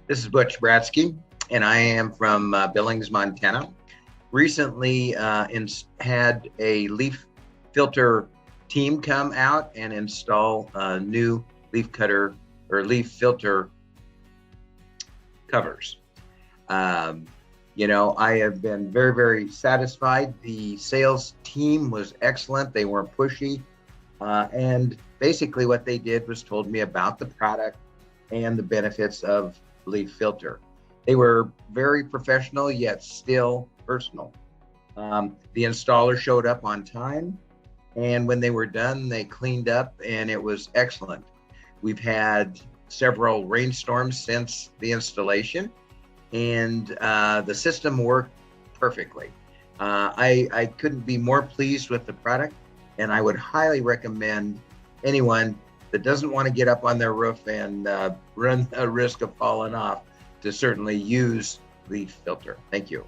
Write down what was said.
This is Butch and I am from Billings, Montana. Recently had a leaf filter team come out and install a new leaf cutter or leaf filter covers. I have been very, very satisfied. The sales team was excellent. They weren't pushy. And basically what they did was told me about the product and the benefits of LeafFilter. They were very professional, yet still personal. The installer showed up on time, and when they were done, they cleaned up, and it was excellent. We've had several rainstorms since the installation, and the system worked perfectly. I couldn't be more pleased with the product, and I would highly recommend anyone that doesn't want to get up on their roof and run a risk of falling off to certainly use LeafFilter. Thank you.